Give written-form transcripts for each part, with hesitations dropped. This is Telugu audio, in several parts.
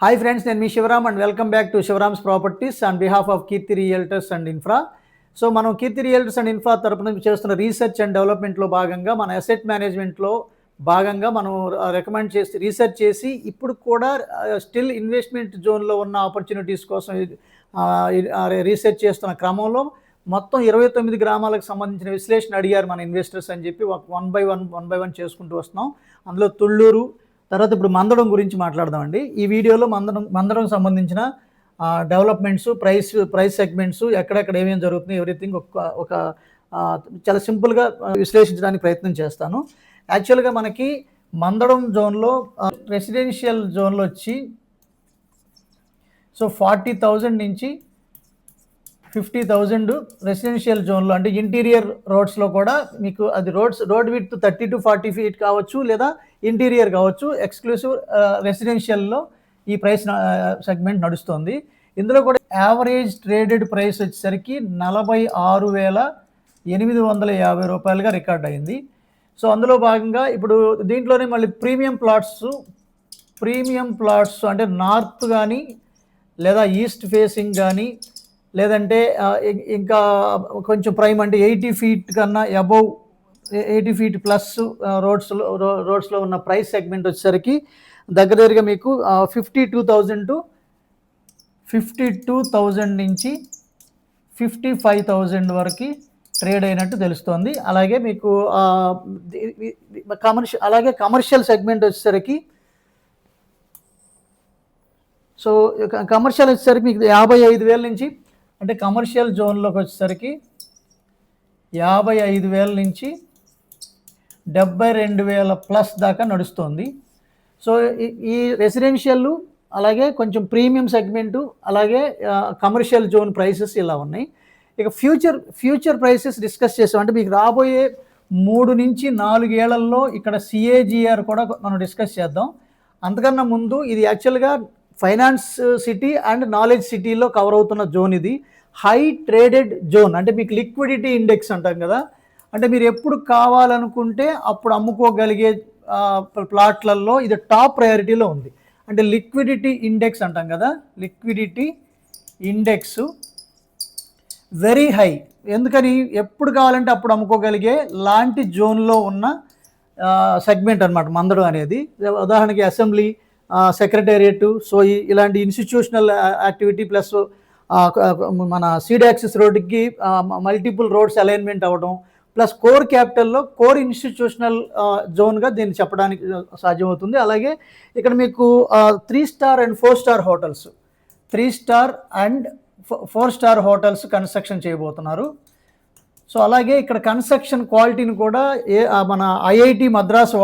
హాయ్ ఫ్రెండ్స్, నేను మీ Shivaram and welcome back to Shivaram's properties on behalf of Keerthi realtors and infra. So మనం కీర్తి రియల్టర్స్ అండ్ ఇన్ఫ్రా తరపున చేస్తున్న రీసెర్చ్ అండ్ డెవలప్మెంట్లో భాగంగా మన అసెట్ మేనేజ్మెంట్లో భాగంగా మనం రికమెండ్ చేసి రీసెర్చ్ చేసి ఇప్పుడు కూడా స్టిల్ ఇన్వెస్ట్మెంట్ జోన్లో ఉన్న ఆపర్చునిటీస్ కోసం రీసెర్చ్ చేస్తున్న క్రమంలో మొత్తం 29 గ్రామాలకు సంబంధించిన విశ్లేషణ అడిగారు మన ఇన్వెస్టర్స్ అని చెప్పి వన్ బై వన్ చేసుకుంటూ వస్తున్నాం. అందులో తుళ్ళూరు, తర్వాత ఇప్పుడు మందడం గురించి మాట్లాడదామండి. ఈ వీడియోలో మందడం సంబంధించిన డెవలప్మెంట్స్, ప్రైస్ సెగ్మెంట్స్, ఎక్కడెక్కడ ఏమేమి జరుగుతున్నాయి, ఎవ్రీథింగ్ ఒక చాలా సింపుల్గా విశ్లేషించడానికి ప్రయత్నం చేస్తాను. యాక్చువల్గా మనకి మందడం జోన్లో రెసిడెన్షియల్ జోన్లో వచ్చి 40,000 నుంచి 50,000 రెసిడెన్షియల్ జోన్లో, అంటే ఇంటీరియర్ రోడ్స్లో కూడా మీకు అది రోడ్ విడ్త్ 30 to 40 feet కావచ్చు, లేదా ఇంటీరియర్ కావచ్చు. ఎక్స్క్లూసివ్ రెసిడెన్షియల్లో ఈ ప్రైస్ సెగ్మెంట్ నడుస్తుంది. ఇందులో కూడా యావరేజ్ ట్రేడెడ్ ప్రైస్ వచ్చేసరికి 46,850 రూపాయలుగా రికార్డ్ అయింది. సో అందులో భాగంగా ఇప్పుడు దీంట్లోనే మళ్ళీ ప్రీమియం ప్లాట్స్ అంటే నార్త్ కానీ లేదా ఈస్ట్ ఫేసింగ్ కానీ, లేదంటే ఇంకా కొంచెం ప్రైమ్ అంటే 80 feet కన్నా అబౌవ్ 80 feet ప్లస్ రోడ్స్లో ఉన్న ప్రైస్ సెగ్మెంట్ వచ్చేసరికి దగ్గరగా మీకు 52,000 నుంచి 55,000 వరకు ట్రేడ్ అయినట్టు తెలుస్తోంది. అలాగే మీకు కమర్షియల్ సెగ్మెంట్ వచ్చేసరికి మీకు 55,000 నుంచి, అంటే కమర్షియల్ జోన్లోకి వచ్చేసరికి 55,000 నుంచి 72,000 ప్లస్ దాకా నడుస్తుంది. సో ఈ రెసిడెన్షియల్, అలాగే కొంచెం ప్రీమియం సెగ్మెంటు, అలాగే కమర్షియల్ జోన్ ప్రైసెస్ ఇలా ఉన్నాయి. ఇక ఫ్యూచర్ ప్రైసెస్ డిస్కస్ చేసాం. అంటే మీకు రాబోయే 3 నుంచి 4 ఏళ్లలో ఇక్కడ CAGR కూడా మనం డిస్కస్ చేద్దాం. అంతకన్నా ముందు ఇది యాక్చువల్గా ఫైనాన్స్ సిటీ అండ్ నాలెడ్జ్ సిటీలో కవర్ అవుతున్న జోన్. ఇది హై ట్రేడెడ్ జోన్, అంటే మీకు లిక్విడిటీ ఇండెక్స్ అంటాం కదా, అంటే మీరు ఎప్పుడు కావాలనుకుంటే అప్పుడు అమ్ముకోగలిగే ప్లాట్లలో ఇది టాప్ ప్రయారిటీలో ఉంది. అంటే లిక్విడిటీ ఇండెక్స్ అంటాం కదా, లిక్విడిటీ ఇండెక్స్ వెరీ హై. ఎందుకని? ఎప్పుడు కావాలంటే అప్పుడు అమ్ముకోగలిగే లాంటి జోన్లో ఉన్న సెగ్మెంట్ అనమాట మందడం అనేది. ఉదాహరణకి అసెంబ్లీ, సెక్రటేరియట్, సో ఇలాంటి ఇన్స్టిట్యూషనల్ యాక్టివిటీ ప్లస్ మన సీడ్ యాక్సిస్ రోడ్డుకి మల్టిపుల్ రోడ్స్ అలైన్మెంట్ అవ్వడం, ప్లస్ కోర్ క్యాపిటల్లో కోర్ ఇన్స్టిట్యూషనల్ జోన్గా దీన్ని చెప్పడానికి సాధ్యమవుతుంది. అలాగే ఇక్కడ మీకు 3 star and 4 star hotels, 3 star and 4 star hotels construction చేయబోతున్నారు. సో అలాగే ఇక్కడ కన్స్ట్రక్షన్ క్వాలిటీని కూడా మన ఐఐటి మద్రాస్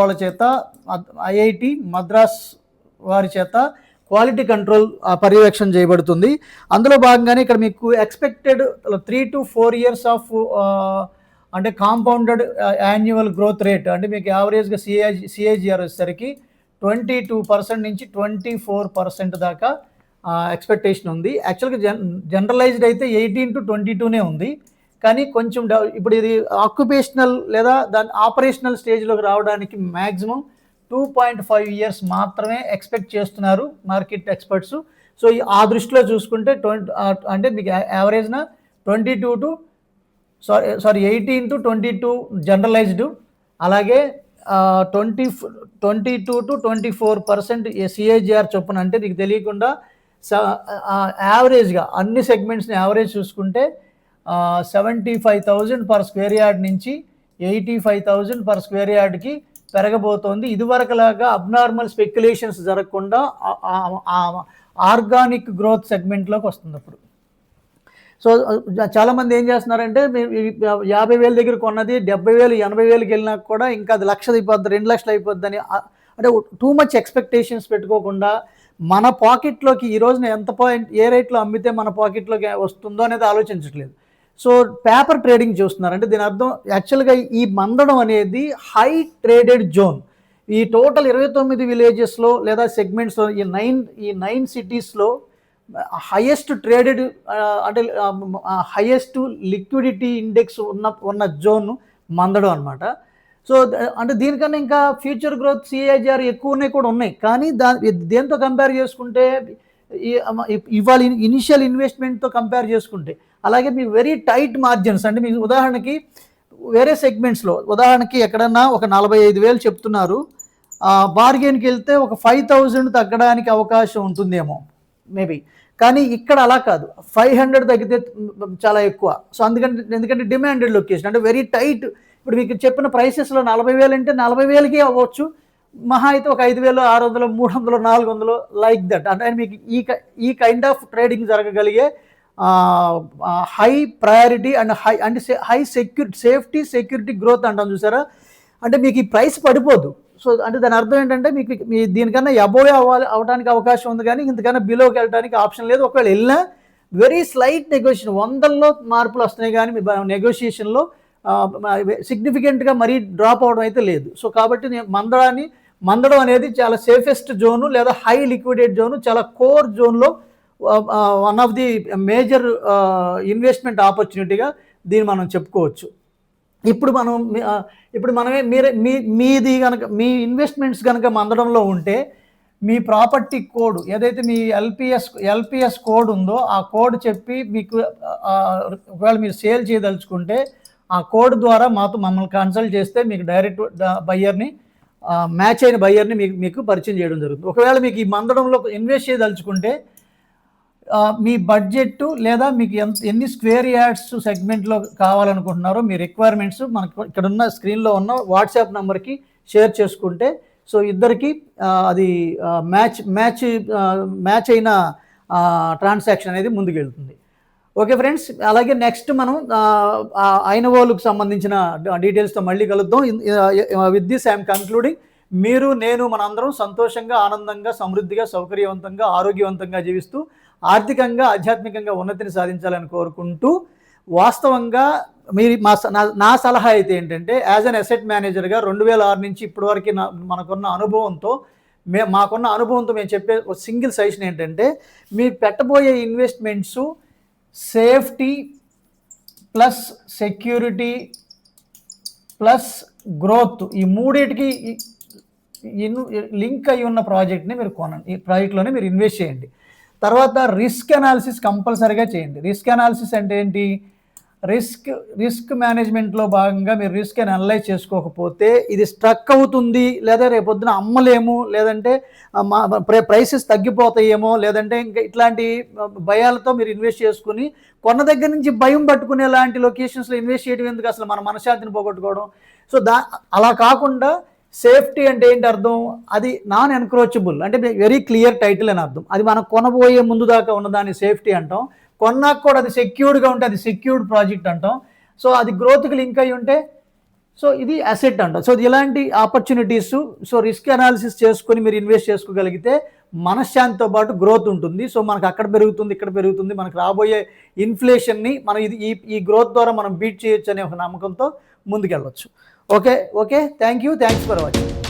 వారి చేత క్వాలిటీ కంట్రోల్ పర్యవేక్షణ చేయబడుతుంది. అందులో భాగంగానే ఇక్కడ మీకు ఎక్స్పెక్టెడ్ 3 to 4 years ఆఫ్ అంటే కాంపౌండెడ్ యాన్యువల్ గ్రోత్ రేట్, అంటే మీకు యావరేజ్గా CAGR వచ్చేసరికి 22% నుంచి 24% దాకా ఎక్స్పెక్టేషన్ ఉంది. యాక్చువల్గా జనరలైజ్డ్ అయితే 18 to 22 ఉంది. కానీ కొంచెం ఇప్పుడు ఇది ఆక్యుపేషనల్ లేదా దాని ఆపరేషనల్ స్టేజ్లోకి రావడానికి మ్యాక్సిమం 2.5 years మాత్రమే ఎక్స్పెక్ట్ చేస్తున్నారు మార్కెట్ ఎక్స్పర్ట్స్. సో ఆ దృష్టిలో చూసుకుంటే అంటే మీకు యావరేజ్న 18 to 22 జనరలైజ్డ్, అలాగే 22 to 24% CAGR చొప్పున. అంటే మీకు తెలియకుండా యావరేజ్గా అన్ని సెగ్మెంట్స్ని యావరేజ్ చూసుకుంటే 75,000 per square yard నుంచి 85,000 per square yardకి పెరగబోతోంది. ఇదివరకులాగా అబ్నార్మల్ స్పెక్యులేషన్స్ జరగకుండా ఆర్గానిక్ గ్రోత్ సెగ్మెంట్లోకి వస్తుంది అప్పుడు. సో చాలామంది ఏం చేస్తున్నారంటే 50,000 దగ్గర కొన్నది 70,000 80,000కి వెళ్ళినా కూడా ఇంకా అది 1,00,000 అయిపోద్ది, 2 లక్షలు అయిపోద్ది అని, అంటే టూ మచ్ ఎక్స్పెక్టేషన్స్ పెట్టుకోకుండా మన పాకెట్లోకి ఈ రోజున ఏ రేట్లో అమ్మితే మన పాకెట్లోకి వస్తుందో అనేది ఆలోచించట్లేదు. సో పేపర్ ట్రేడింగ్ చూస్తున్నారు. అంటే దీని అర్థం యాక్చువల్గా ఈ మందడం అనేది హై ట్రేడెడ్ జోన్. ఈ టోటల్ 29 విలేజెస్లో లేదా సెగ్మెంట్స్లో ఈ 9 సిటీస్లో హైయెస్ట్ ట్రేడెడ్ అంటే హైయెస్ట్ లిక్విడిటీ ఇండెక్స్ ఉన్న జోన్ మందడం అనమాట. సో అంటే దీనికన్నా ఇంకా ఫ్యూచర్ గ్రోత్ సిఏజిఆర్ ఎక్కువనే కూడా ఉన్నాయి, కానీ దేంతో కంపేర్ చేసుకుంటే ఇవాళ ఇనిషియల్ ఇన్వెస్ట్మెంట్తో కంపేర్ చేసుకుంటే, అలాగే మీ వెరీ టైట్ మార్జిన్స్, అంటే మీకు ఉదాహరణకి వేరే సెగ్మెంట్స్లో ఉదాహరణకి ఎక్కడన్నా ఒక 45,000 చెప్తున్నారు, బార్గెన్కి వెళ్తే ఒక 5,000 తగ్గడానికి అవకాశం ఉంటుందేమో మేబీ, కానీ ఇక్కడ అలా కాదు, 500 తగ్గితే చాలా ఎక్కువ. సో ఎందుకంటే డిమాండెడ్ లొకేషన్, అంటే వెరీ టైట్. ఇప్పుడు మీకు చెప్పిన ప్రైసెస్లో 40,000 అంటే 40,000కి అవ్వచ్చు, మహా అయితే ఒక 5,000, 600, 300, 400 లైక్ దట్. అంటే మీకు ఈ కైండ్ ఆఫ్ ట్రేడింగ్ జరగగలిగే high priority and high safety security growth అంటాం చూసారా, అంటే మీకు ఈ ప్రైస్ పడిపోదు. సో అంటే దాని అర్థం ఏంటంటే మీకు దీనికన్నా అబోవ్ అవడానికి అవకాశం ఉంది, కానీ ఇంతకన్నా బిలోకి వెళ్ళడానికి ఆప్షన్ లేదు. ఒకవేళ వెళ్ళినా వెరీ స్లైట్ నెగోషియేషన్, 100లో మార్పులు వస్తున్నాయి, కానీ మీ నెగోషియేషన్లో సిగ్నిఫికెంట్గా మరీ డ్రాప్ అవడం అయితే లేదు. సో కాబట్టి మందడం అనేది చాలా సేఫెస్ట్ జోను, లేదా హై లిక్విడేట్ జోను, చాలా కోర్ జోన్లో one of the major investment ఆపర్చునిటీగా దీన్ని మనం చెప్పుకోవచ్చు. ఇప్పుడు మనమే మీది కనుక మీ ఇన్వెస్ట్మెంట్స్ కనుక మందడంలో ఉంటే, మీ ప్రాపర్టీ కోడ్ ఏదైతే మీ ఎల్పిఎస్ కోడ్ ఉందో ఆ కోడ్ చెప్పి మీకు ఒకవేళ మీరు సేల్ చేయదలుచుకుంటే ఆ కోడ్ ద్వారా మమ్మల్ని కన్సల్ట్ చేస్తే మీకు డైరెక్ట్ బయ్యర్ని మ్యాచ్ అయిన బయ్యర్ని మీకు పరిచయం చేయడం జరుగుతుంది. ఒకవేళ మీకు ఈ మందడంలో ఇన్వెస్ట్ చేయదలుచుకుంటే మీ బడ్జెట్ లేదా మీకు ఎన్ని స్క్వేర్ యార్డ్స్ సెగ్మెంట్లో కావాలనుకుంటున్నారో మీ రిక్వైర్మెంట్స్ మనకు ఇక్కడ ఉన్న స్క్రీన్లో ఉన్న వాట్సాప్ నెంబర్కి షేర్ చేసుకుంటే, సో ఇద్దరికి అది మ్యాచ్ అయిన ట్రాన్సాక్షన్ అనేది ముందుకు వెళ్తుంది. ఓకే ఫ్రెండ్స్, అలాగే నెక్స్ట్ మనం ఐనవోలుకు సంబంధించిన డీటెయిల్స్తో మళ్ళీ కలుద్దాం. With this I'm concluding. మీరు, నేను, మనందరం సంతోషంగా, ఆనందంగా, సమృద్ధిగా, సౌకర్యవంతంగా, ఆరోగ్యవంతంగా జీవిస్తూ ఆర్థికంగా, ఆధ్యాత్మికంగా ఉన్నతిని సాధించాలని కోరుకుంటూ, వాస్తవంగా నా సలహా అయితే ఏంటంటే, యాజ్ అన్ అసెట్ మేనేజర్గా 2006 నుంచి ఇప్పటి వరకు మాకున్న అనుభవంతో మేము చెప్పే సింగిల్ సజెషన్ ఏంటంటే, మీరు పెట్టబోయే investments safety plus security plus growth, ఈ మూడింటికి లింక్ అయి ఉన్న ప్రాజెక్ట్ని మీరు కొనండి. ఈ ప్రాజెక్ట్లోనే మీరు ఇన్వెస్ట్ చేయండి. తర్వాత రిస్క్ అనాలిసిస్ కంపల్సరీగా చేయండి. రిస్క్ అనాలిసిస్ అంటే ఏంటి? రిస్క్ మేనేజ్మెంట్లో భాగంగా మీరు రిస్క్ అని అనలైజ్ చేసుకోకపోతే ఇది స్ట్రక్ అవుతుంది, లేదా రేపొద్దున అమ్మలేము, లేదంటే ప్రైసెస్ తగ్గిపోతాయేమో, లేదంటే ఇంకా ఇట్లాంటి భయాలతో మీరు ఇన్వెస్ట్ చేసుకుని కొన్న దగ్గర నుంచి భయం పట్టుకునే లాంటి లొకేషన్స్లో ఇన్వెస్ట్ చేయడం ఎందుకు? అసలు మన మనశ్శాంతిని పోగొట్టుకోవడం. సో అలా కాకుండా సేఫ్టీ అంటే ఏంటి అర్థం? అది నాన్ ఎన్క్రోచబుల్, అంటే వెరీ క్లియర్ టైటిల్ అని అర్థం. అది మనం కొనబోయే ముందు దాకా ఉన్నదాన్ని సేఫ్టీ అంటాం. కొన్నాక కూడా అది సెక్యూర్డ్గా ఉంటే అది సెక్యూర్డ్ ప్రాజెక్ట్ అంటాం. సో అది గ్రోత్కి లింక్ అయి ఉంటే సో ఇది అసెట్ అంటాం. సో ఇలాంటి ఆపర్చునిటీస్, సో రిస్క్ అనాలిసిస్ చేసుకొని మీరు ఇన్వెస్ట్ చేసుకోగలిగితే మనశ్శాంతితో పాటు గ్రోత్ ఉంటుంది. సో మనకు అక్కడ పెరుగుతుంది, ఇక్కడ పెరుగుతుంది, మనకు రాబోయే ఇన్ఫ్లేషన్ని మనం ఈ గ్రోత్ ద్వారా మనం బీట్ చేయొచ్చు అనే ఒక నమ్మకంతో ముందుకెళ్ళవచ్చు. Okay, thank you, thanks for watching.